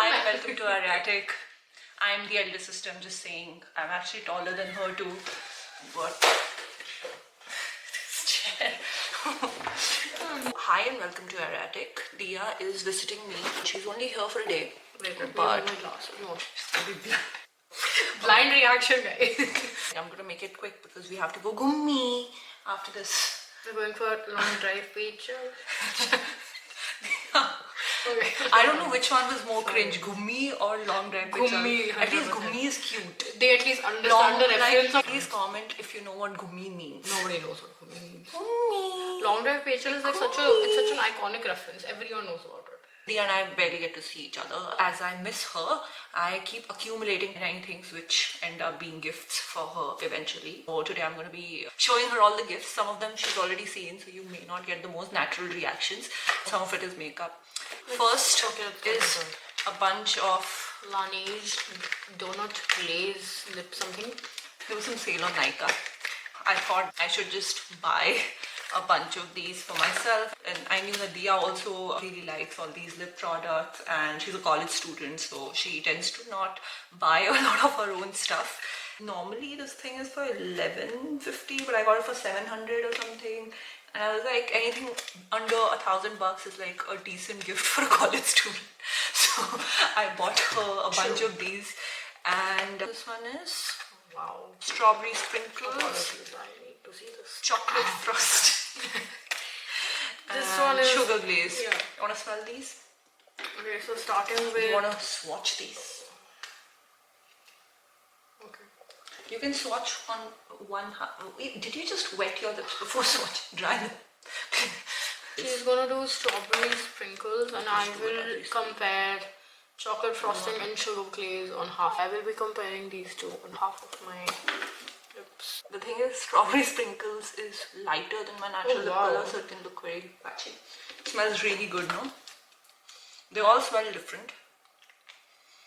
Hi, welcome to Arya. I'm the elder sister, I'm just saying. I'm actually taller than her too. But this chair. Hi and welcome to Arya. Diya is visiting me. She's only here for a day. Wait, but my glass. No. blind. Blind reaction, guys. I'm gonna make it quick because we have to go gummi after this. We're going for a long drive beach. Okay. I don't know which one was more cringe, gummi or long drive picture. Gummi, At least 100%. gummi is cute. They at least understand the reference of... Please comment if you know what gummi means. Nobody knows what gummi means. Gummi. Long drive picture is like such an iconic reference. Everyone knows about it. Diya and I barely get to see each other. As I miss her, I keep accumulating tiny things which end up being gifts for her eventually. So today I'm going to be showing her all the gifts. Some of them she's already seen, so you may not get the most natural reactions. Some of it is makeup. First is a bunch of Laneige donut glaze lip something. There was some sale on Nykaa. I thought I should just buy a bunch of these for myself, and I knew that Diya also really likes all these lip products, and she's a college student, so she tends to not buy a lot of her own stuff. Normally this thing is for $11.50, but I got it for $700 or something, and I was like, anything under $1,000 is like a decent gift for a college student. So I bought her a bunch of these, and this one is Wow. strawberry sprinkles, I need to see this. chocolate frost. This and one is sugar glaze. Yeah. You want to smell these? Okay, so starting with... You want to swatch these? Okay. You can swatch on one hand. Wait, did you just wet your lips before swatch? Dry them. She's gonna do strawberry sprinkles, and I will compare chocolate frosting and sugar glaze on half. I will be comparing these two on half of my lips. The thing is, strawberry sprinkles is lighter than my natural lip wow. color, so it can look very patchy. It smells really good, no? They all smell different.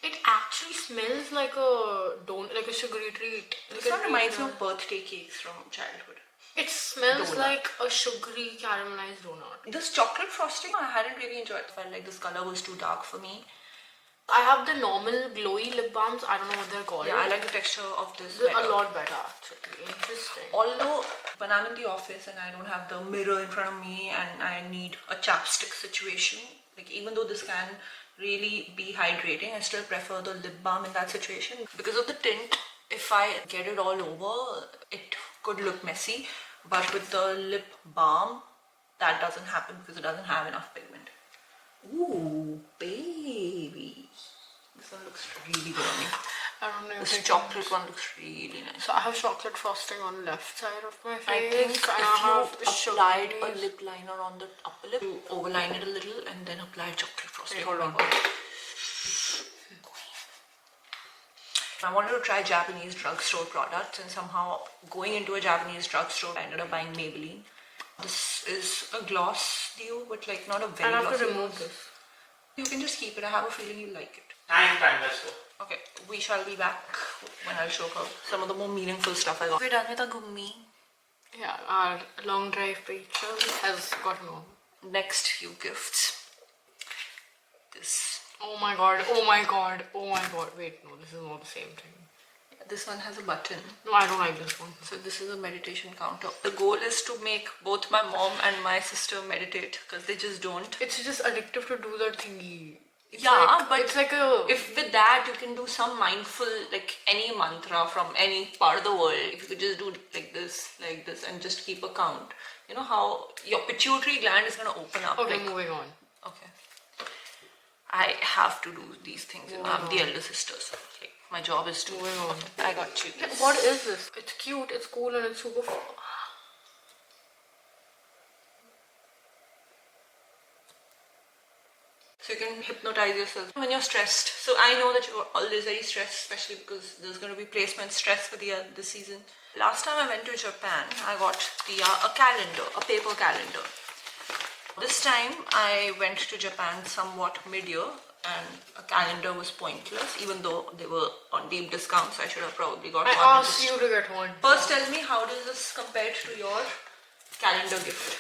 It actually smells like a donut, like a sugary treat. This one reminds me of birthday cakes from childhood. It smells Donut. like a sugary caramelized donut. This chocolate frosting, I hadn't really enjoyed. I felt like this color was too dark for me. I have the normal glowy lip balms. I don't know what they're called. Yeah, I like the texture of this They're better. a lot better actually. Interesting. Although when I'm in the office and I don't have the mirror in front of me and I need a chapstick situation, like even though this can really be hydrating, I still prefer the lip balm in that situation. Because of the tint, if I get it all over, it could look messy. But with the lip balm, that doesn't happen because it doesn't have enough pigment. Ooh, baby. This one looks really good on me. I don't know. This chocolate one looks really nice. So I have chocolate frosting on the left side of my face. I think and I if have you applied a lip liner on the upper lip, you overline it a little and then apply chocolate frosting. Wait, hold on. I wanted to try Japanese drugstore products, and somehow going into a Japanese drugstore, I ended up buying Maybelline. This is a gloss deal, but like not a very I have glossy to remove gloss. this. You can just keep it. I have a feeling you like it. Time, let's go. Okay, we shall be back when I'll show her some of the more meaningful stuff I got. We're done with our gummi. Yeah, our long drive picture has gotten on. Next few gifts. This. Oh my god, oh my god, oh my god. Wait, no, this is not the same thing. This one has a button. No, I don't like this one. So this is a meditation counter. The goal is to make both my mom and my sister meditate because they just don't. It's just addictive to do that thingy. It's Yeah, like, but it's like a... if with that you can do some mindful, like any mantra from any part of the world. If you could just do like this, and just keep a count. You know how your pituitary gland is going to open up. Okay, like, moving on. Okay. I have to do these things. You know, I'm the elder sister, so like, my job is to... Moving on. I got you. Yeah, what is this? It's cute, it's cool, and it's super... So you can hypnotize yourself when you're stressed. So I know that you're always very stressed, especially because there's going to be placement stress for this season. Last time I went to Japan, I got a calendar, a paper calendar. This time I went to Japan somewhat mid-year and a calendar was pointless, even though they were on deep discounts. I should have probably got one. I asked you to get one. First tell me, how does this compare to your calendar gift?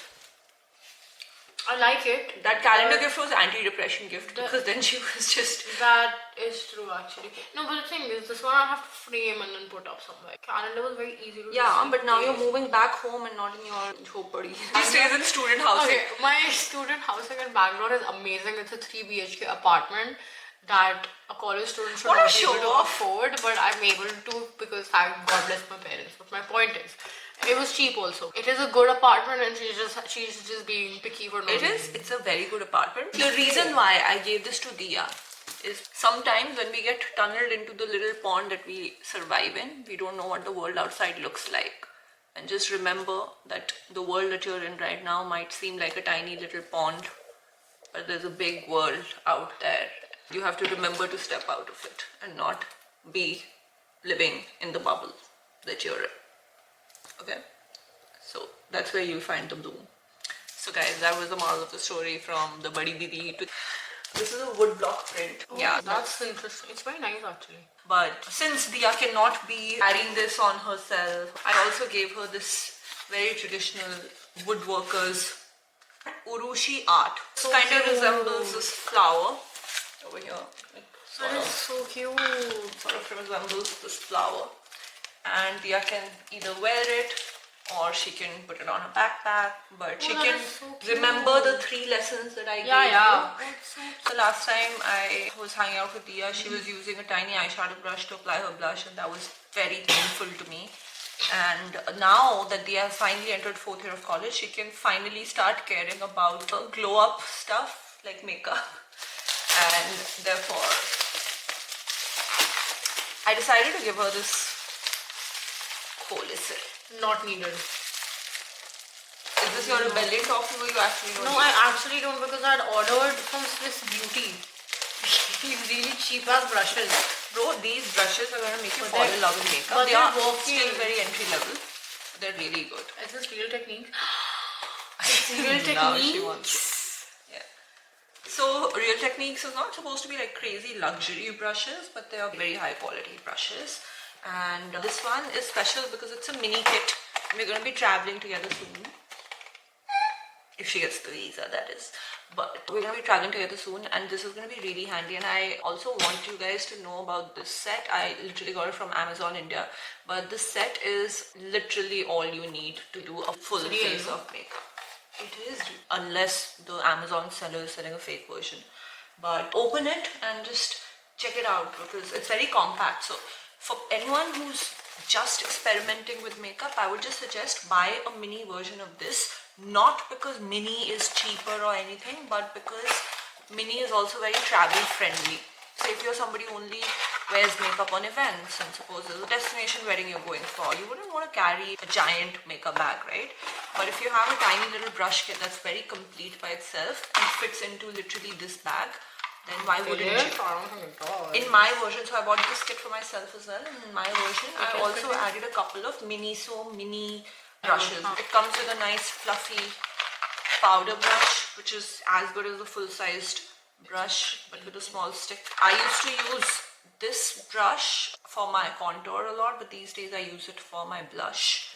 I like it. That calendar gift was anti-depression gift because then she was just... That is true actually. No, but the thing is, this one I have to frame and then put up somewhere. Calendar was very easy to Yeah, just but now you're place. moving back home and not in your jhopadi. She stays in student housing. Okay, my student housing in Bangalore is amazing. It's a 3 BHK apartment that a college student should What a not be able to show-off. afford, but I'm able to because thank God bless my parents. But my point is, it was cheap also. It is a good apartment and she's just being picky for no reason. It's a very good apartment. The reason why I gave this to Diya is sometimes when we get tunneled into the little pond that we survive in, we don't know what the world outside looks like. And just remember that the world that you're in right now might seem like a tiny little pond, but there's a big world out there. You have to remember to step out of it and not be living in the bubble that you're in. Okay? So that's where you find the bloom. So guys, that was the moral of the story from the Badi Didi to... This is a woodblock print. Oh, yeah, that's interesting. It's very nice actually. But since Diya cannot be adding this on herself, I also gave her this very traditional woodworkers urushi art. So Kind of cute. resembles this flower over here. That is so cute. Sort of resembles this flower. And Diya can either wear it or she can put it on a backpack. But she that can is so cute. remember the 3 lessons that I gave Yeah. you. So last time I was hanging out with Diya, she was using a tiny eyeshadow brush to apply her blush, and that was very painful to me. And now that Diya has finally entered 4th year of college, she can finally start caring about the glow up stuff like makeup. And therefore, I decided to give her this Holisel. Not needed. Is this your rebellion talking or you actually don't? No, I actually don't because I had ordered from Swiss Beauty. These really cheap ass brushes. Bro, these brushes are going to make you But fall they're- in love with makeup. but They they're are working. still very entry level. They're really good. Is this Real Techniques? It's Real Now she Techniques. wants it. Yeah. So Real Techniques is not supposed to be like crazy luxury brushes, but they are very high quality brushes. And this one is special because it's a mini kit. We're going to be traveling together soon. If she gets the visa, that is. But we're going to be traveling together soon, and this is going to be really handy. And I also want you guys to know about this set. I literally got it from Amazon India, but this set is literally all you need to do a full face of makeup. It is, unless the Amazon seller is selling a fake version. But open it and just check it out because it's very compact. So for anyone who's just experimenting with makeup, I would just suggest buy a mini version of this. Not because mini is cheaper or anything, but because mini is also very travel friendly. So if you're somebody who only wears makeup on events, and suppose there's a destination wedding you're going for, you wouldn't want to carry a giant makeup bag, right? But if you have a tiny little brush kit that's very complete by itself and fits into literally this bag, then why wouldn't you? In my version, so I bought this kit for myself as well, and in my version I also added a couple of mini brushes. It comes with a nice fluffy powder brush, which is as good as a full-sized brush but with a small stick. I used to use this brush for my contour a lot, but these days I use it for my blush.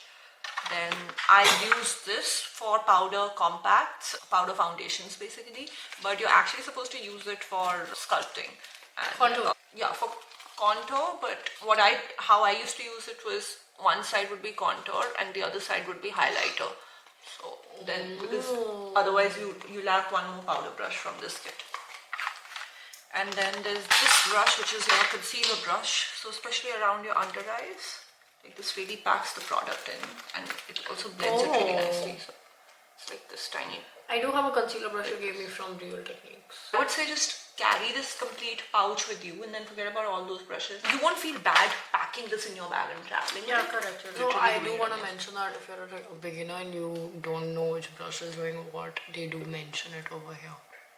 Then I use this for powder compacts, powder foundations basically, but you're actually supposed to use it for sculpting. And, Contour. Yeah, for contour, but how I used to use it was one side would be contour and the other side would be highlighter. So then, because otherwise you lack one more powder brush from this kit. And then there's this brush, which is your concealer brush. So especially around your under eyes, like this really packs the product in, and it also blends it really nicely. So it's like this tiny. I do have a concealer brush you gave me from Real Techniques. I would say just carry this complete pouch with you and then forget about all those brushes. You won't feel bad packing this in your bag and traveling. Yeah, correct. So I do want to mention that if you're a beginner and you don't know which brush is doing what, they do mention it over here.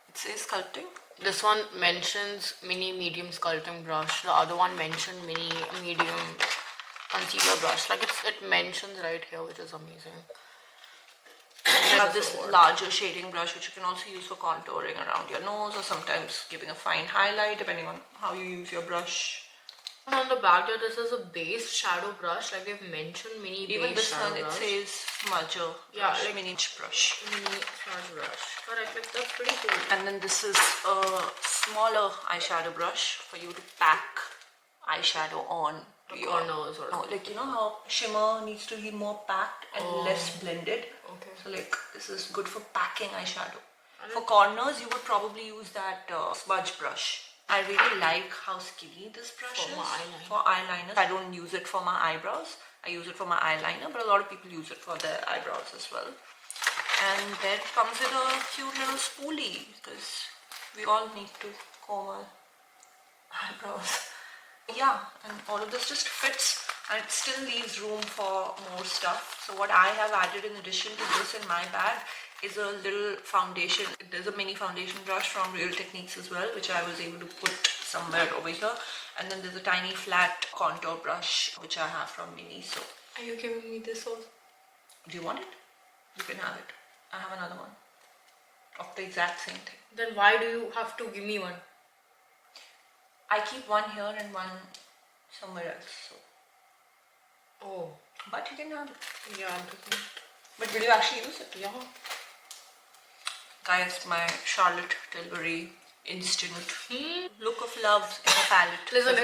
It says sculpting. This one mentions mini medium sculpting brush. The other one mentioned mini medium concealer brush. Like it mentions right here, which is amazing. You have this larger shading brush, which you can also use for contouring around your nose or sometimes giving a fine highlight, depending on how you use your brush. On the back there, this is a base shadow brush, like they've mentioned mini Even base this shadow one, it brush. says smudger Yeah, brush, like mini brush. mini shadow brush. Correct, like that's pretty cool. And then this is a smaller eyeshadow brush for you to pack eyeshadow on to your corners or no, like you know how shimmer needs to be more packed and less blended. Okay. So like this is good for packing eyeshadow. For corners, you would probably use that smudge brush. I really like how skinny this brush is. For eyeliner. I don't use it for my eyebrows. I use it for my eyeliner, but a lot of people use it for their eyebrows as well. And then it comes with a cute little spoolie because we all need to comb our eyebrows. Yeah, and all of this just fits and it still leaves room for more stuff. So what I have added in addition to this in my bag is a little foundation. There's a mini foundation brush from Real Techniques as well, which I was able to put somewhere over here. And then there's a tiny flat contour brush, which I have from Mini. So, are you giving me this also? Do you want it? You can have it. I have another one of the exact same thing. Then why do you have to give me one? I keep one here and one somewhere else. So. Oh. But you can have it. Yeah, I'm taking it. But will you actually use it? Yeah. Guys, my Charlotte Tilbury instant look of love in a palette. Listen,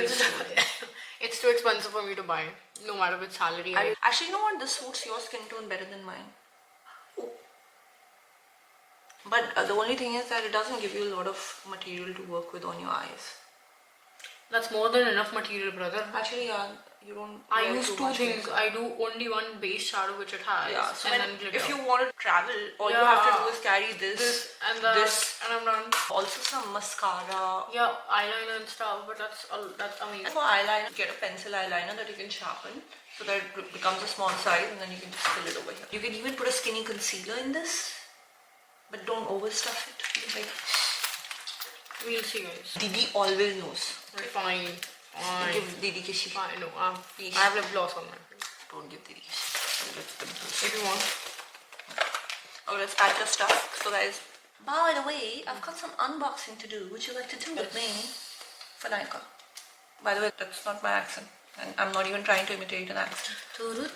it's too expensive for me to buy, no matter which salary. Actually, you know what? This suits your skin tone better than mine. Ooh. But the only thing is that it doesn't give you a lot of material to work with on your eyes. That's more than enough material, brother. Actually, yeah, you don't. I use two things. I do only one base shadow, which it has. Yeah, so and then glitter. if you want to travel, all you have to do is carry this and this, and I'm done. Also, some mascara. Yeah, eyeliner and stuff, but that's amazing. And for eyeliner, get a pencil eyeliner that you can sharpen so that it becomes a small size, and then you can just fill it over here. You can even put a skinny concealer in this, but don't overstuff it. Like, we'll see, guys. Didi always knows. Fine. Give Didi kishi. Fine, no, I have lip gloss on my face. Don't give Didi kishi. If you want. Oh, let's pack your stuff. So guys, by the way, I've got some unboxing to do. Would you like to do with me? For Nykaa. By the way, that's not my accent. And I'm not even trying to imitate an accent. So we've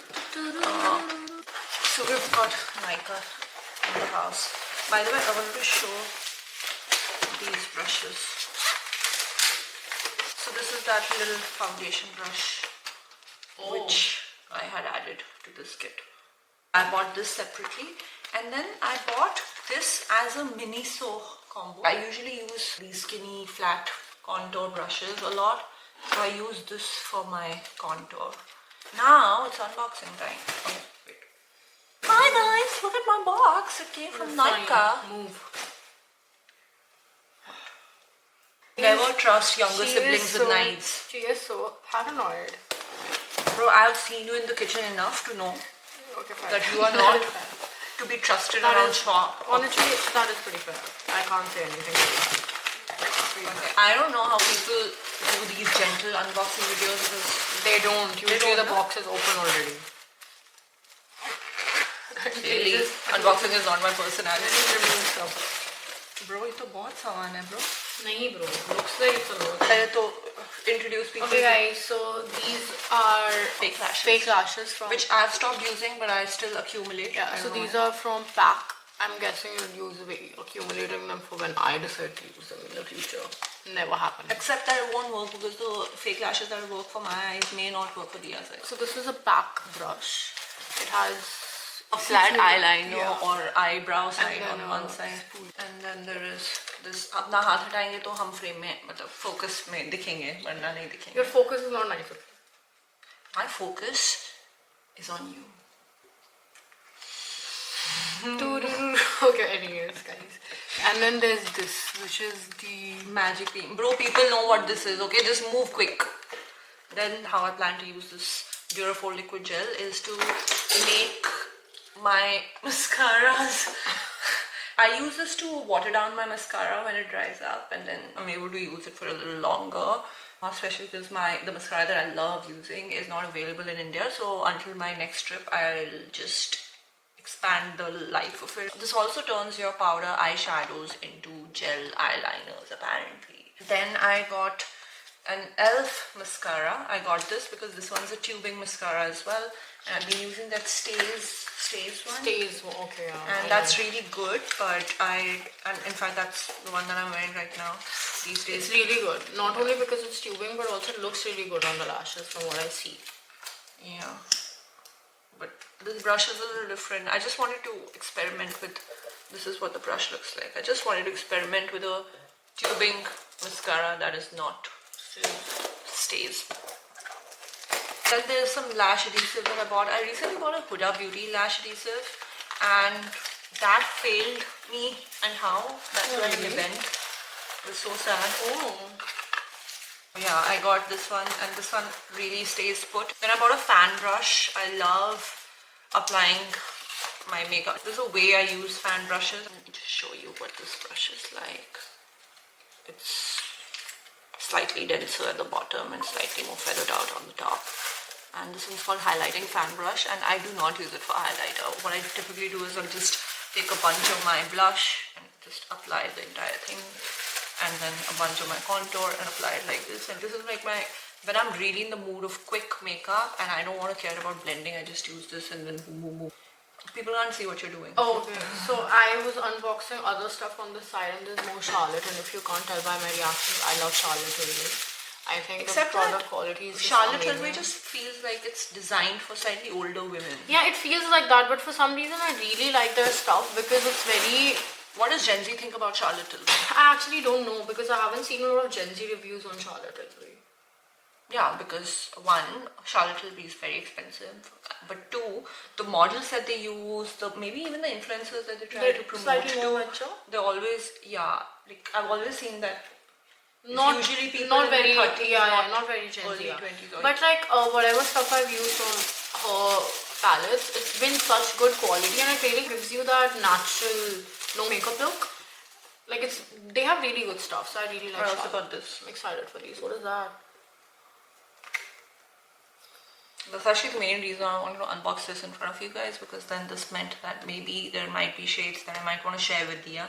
got Nykaa in the house. By the way, I wanted to show these brushes. So this is that little foundation brush which I had added to this kit. I bought this separately and then I bought this as a Miniso combo. I usually use these skinny flat contour brushes a lot, so I use this for my contour. Now it's unboxing time. Oh, wait. Hi guys, look at my box. It came from Nykaa. Move. Never trust younger siblings with knives. She is so paranoid. Bro, I have seen you in the kitchen enough to know that you are not to be trusted around shop. Honestly, that is pretty fair. I can't say anything. I don't know how people do these gentle unboxing videos because they don't. Usually the box is open already. Really, unboxing is not my personality. Bro, ये तो बहुत सामान है bro. नहीं bro, looks like it's a lot. पहले तो introduce people. Okay guys, so these are fake lashes. Fake lashes from which I've stopped using, but I still accumulate. Yeah, so these are from Pack. I'm guessing you'll use accumulating them for when I decide to use them in the future. Never happened. Except that it won't work because the fake lashes that work for my eyes may not work for Diya's eyes. So this is a Pack brush. It has a flat eyeliner or eyebrow side on one side, and then there is this. अपना हाथ हटाएंगे तो हम frame में मतलब focus में दिखेंगे, वरना नहीं दिखेंगे. Your focus is not nice. My focus is on you. Okay, anyways, guys. And then there's this, which is the magic beam. Bro, people know what this is. Okay, just move quick. Then how I plan to use this Durafol liquid gel is to make my mascaras. I use this to water down my mascara when it dries up, and then I'm able to use it for a little longer, especially because the mascara that I love using is not available in India. So until my next trip, I'll just expand the life of it. This also turns your powder eyeshadows into gel eyeliners apparently. Then I got an e.l.f. mascara. I got this because this one's a tubing mascara as well. And I've been using that stays one. Stays, okay, yeah. And that's really good, but and in fact that's the one that I'm wearing right now these days. It's really good. Not only because it's tubing, but also it looks really good on the lashes from what I see. Yeah. But this brush is a little different. I just wanted to experiment with, this is what the brush looks like. I just wanted to experiment with a tubing mascara that is not stays. Then there's some lash adhesive that I bought. I recently bought a Huda Beauty lash adhesive and that failed me, and how? That's why it bent. It was so sad. Oh. Yeah, I got this one and this one really stays put. Then I bought a fan brush. I love applying my makeup. There's a way I use fan brushes. Let me just show you what this brush is like. It's slightly denser at the bottom and slightly more feathered out on the top. And this one's called highlighting fan brush, and I do not use it for highlighter. What I typically do is I'll just take a bunch of my blush and just apply the entire thing, and then a bunch of my contour and apply it like this. And this is like my, when I'm really in the mood of quick makeup and I don't want to care about blending, I just use this and then boom, boom, boom. People can't see what you're doing. Oh, okay. So I was unboxing other stuff on the side, and there's more Charlotte, and if you can't tell by my reactions, I love Charlotte really. I think Except the product quality is Charlotte just Tilbury just feels like it's designed for slightly older women. Yeah, it feels like that, but for some reason I really like their stuff because it's very... What does Gen Z think about Charlotte Tilbury? I actually don't know because I haven't seen a lot of Gen Z reviews on Charlotte Tilbury. Yeah, because one, Charlotte Tilbury is very expensive, but two, the models that they use, maybe even the influencers that they try to promote slightly more mature. They're always, yeah, like I've always seen that. Not usually people not in very their 30s, not very Gen Z. early 20s. But like whatever stuff I've used on her palettes, it's been such good quality, and it really gives you that natural no makeup look. Like they have really good stuff, so I really like. I also got this. I'm excited for these. What is that? That's actually the main reason I wanted to unbox this in front of you guys, because then this meant that maybe there might be shades that I might want to share with Diya.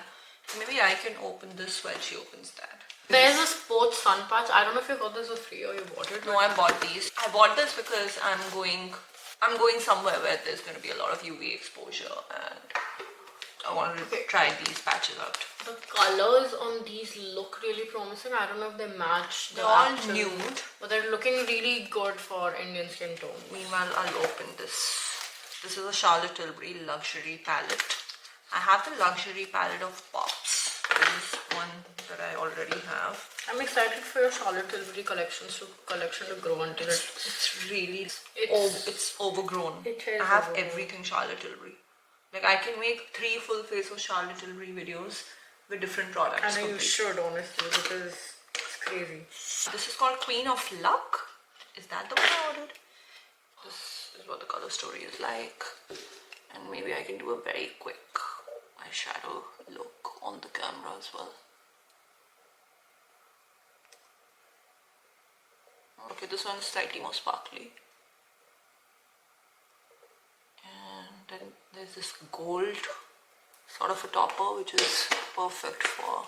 So maybe I can open this while she opens that. There's a sports sun patch. I don't know if you got this for free or you bought it. No, I bought these. I bought this because I'm going somewhere where there's going to be a lot of UV exposure, and I wanted to try these patches out. The colors on these look really promising. I don't know if they match the They're all actual, nude, but they're looking really good for Indian skin tone. Meanwhile, I'll open this. This is a Charlotte Tilbury luxury palette. I have the luxury palette of Pops. This is one that I already have. I'm excited for your Charlotte Tilbury collection to grow until it's really it's overgrown. It is I have overgrown. everything Charlotte Tilbury. Like I can make 3 full face of Charlotte Tilbury videos with different products. I know you should, honestly, because it's crazy. This is called Queen of Luck. Is that the one I ordered? This is what the color story is like. And maybe I can do a very quick eyeshadow look on the camera as well. Okay, this one is slightly more sparkly. And then there's this gold sort of a topper, which is perfect for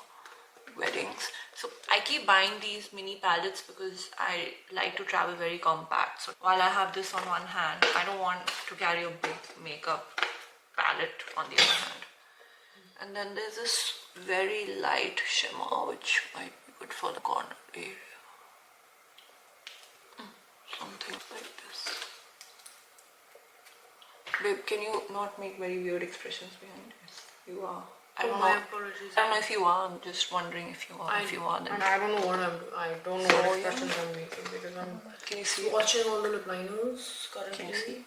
weddings. So I keep buying these mini palettes because I like to travel very compact. So while I have this on one hand, I don't want to carry a big makeup palette on the other hand. And then there's this very light shimmer, which might be good for the corner area. Something like this. Babe, can you not make very weird expressions behind it? You are. I don't know. Apologies. I don't know if you are. I'm just wondering if you are. If you are, then. And I don't know what I don't know what expressions I'm making because I'm Can you see? watching all the lip liners currently. Can you see?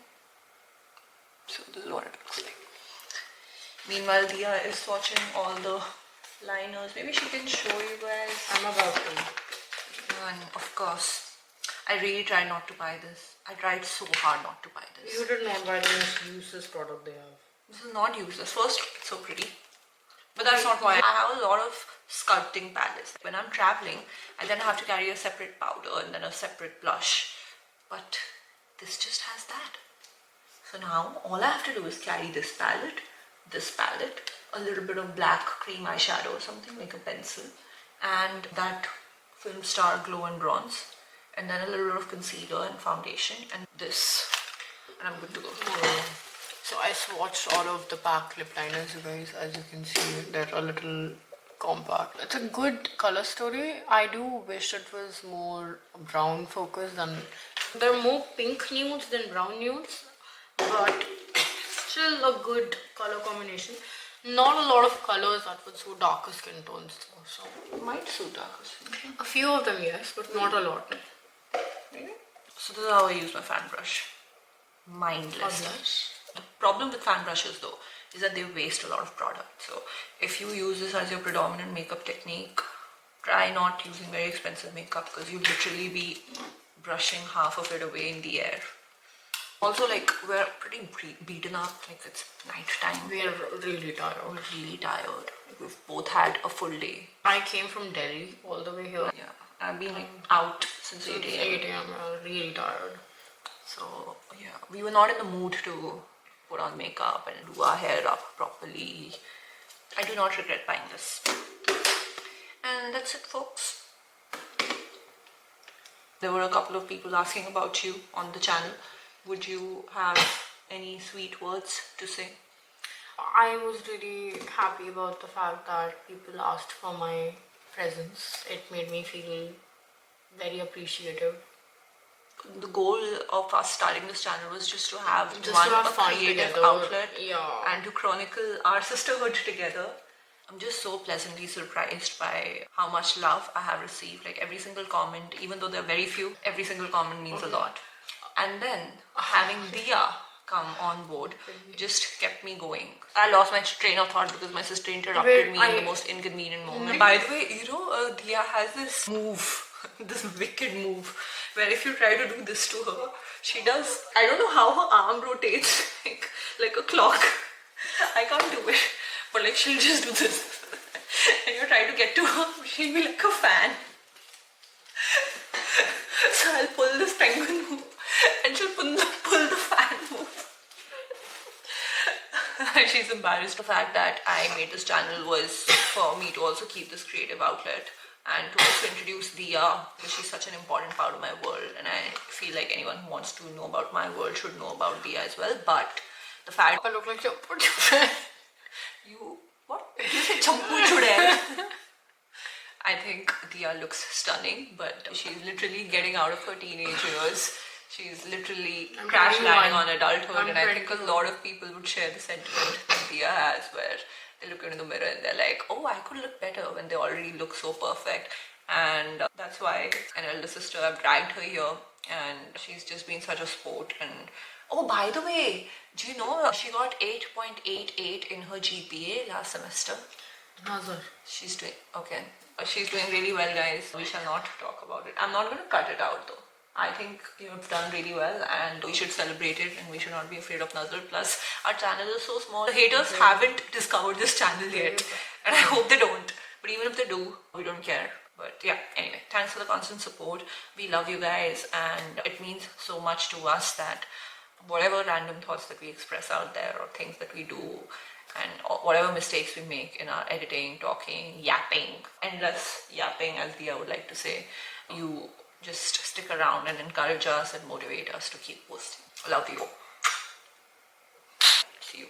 So this is what it looks like. Meanwhile, Diya is watching all the liners. Maybe she can show you guys. I'm about to. And of course, I really tried not to buy this. I tried so hard not to buy this. You did not buy the most useless product they have. This is not useless. First, it's so pretty. But that's not why. I have a lot of sculpting palettes. When I'm traveling, I then have to carry a separate powder and then a separate blush. But this just has that. So now, all I have to do is carry this palette, a little bit of black cream eyeshadow or something like a pencil, and that Film Star Glow and Bronze, and then a little bit of concealer and foundation, and this, and I'm good to go. So I swatched all of the PAC lip liners, you guys. As you can see, they're a little compact. It's a good color story. I do wish it was more brown focused than... They're more pink nudes than brown nudes, but still a good color combination. Not a lot of colors that would suit darker skin tones though, so It might suit darker skin tone. a few of them, yes, but not a lot. Really? So this is how I use my fan brush. Mindless. The problem with fan brushes though is that they waste a lot of product. So if you use this as your predominant makeup technique, try not using very expensive makeup because you'll literally be brushing half of it away in the air. Also, like, we're pretty beaten up, like it's night time. We're really tired. We're really tired. We've both had a full day. I came from Delhi all the way here. Yeah, I've been like out since 8 Since a.m. 8 a.m. I'm really tired. So yeah, we were not in the mood to put on makeup and do our hair up properly. I do not regret buying this. And that's it, folks. There were a couple of people asking about you on the channel. Would you have any sweet words to say? I was really happy about the fact that people asked for my presence. It made me feel very appreciative. The goal of us starting this channel was just to have Just one to have a fun creative together. outlet, Yeah. and to chronicle our sisterhood together. I'm just so pleasantly surprised by how much love I have received. Like every single comment, even though there are very few, every single comment means a lot. And then having Diya come on board just kept me going. I lost my train of thought because my sister interrupted me in the most inconvenient moment. By the way, you know, Diya has this move, this wicked move, where if you try to do this to her, she does, I don't know how her arm rotates like a clock. I can't do it, but like she'll just do this. And you try to get to her, she'll be like a fan. So I'll pull this penguin move and she'll pull the fan move. She's embarrassed. The fact that I made this channel was for me to also keep this creative outlet and to also introduce Diya, because she's such an important part of my world, and I feel like anyone who wants to know about my world should know about Diya as well. But the fact I look like your friend. you what? Did you say champu chudel? I think Diya looks stunning, but she's literally getting out of her teenage years. She's literally crash landing on adulthood, and I think a lot of people would share the sentiment that Diya has, where they look into the mirror and they're like, oh, I could look better, when they already look so perfect. And that's why an elder sister, I've dragged her here, and she's just been such a sport. And oh, by the way, do you know she got 8.88 in her GPA last semester? Nazar. She's doing okay. She's doing really well, guys. We shall not talk about it. I'm not going to cut it out though. I think you've done really well, and we should celebrate it, and we should not be afraid of Nazar. Plus, our channel is so small. The haters haven't discovered this channel yet, and I hope they don't. But even if they do, we don't care. But yeah, anyway, thanks for the constant support. We love you guys, and it means so much to us that whatever random thoughts that we express out there, or things that we do, and whatever mistakes we make in our editing, talking, yapping, endless yapping, as Diya would like to say, you just stick around and encourage us and motivate us to keep posting. Love you. See you.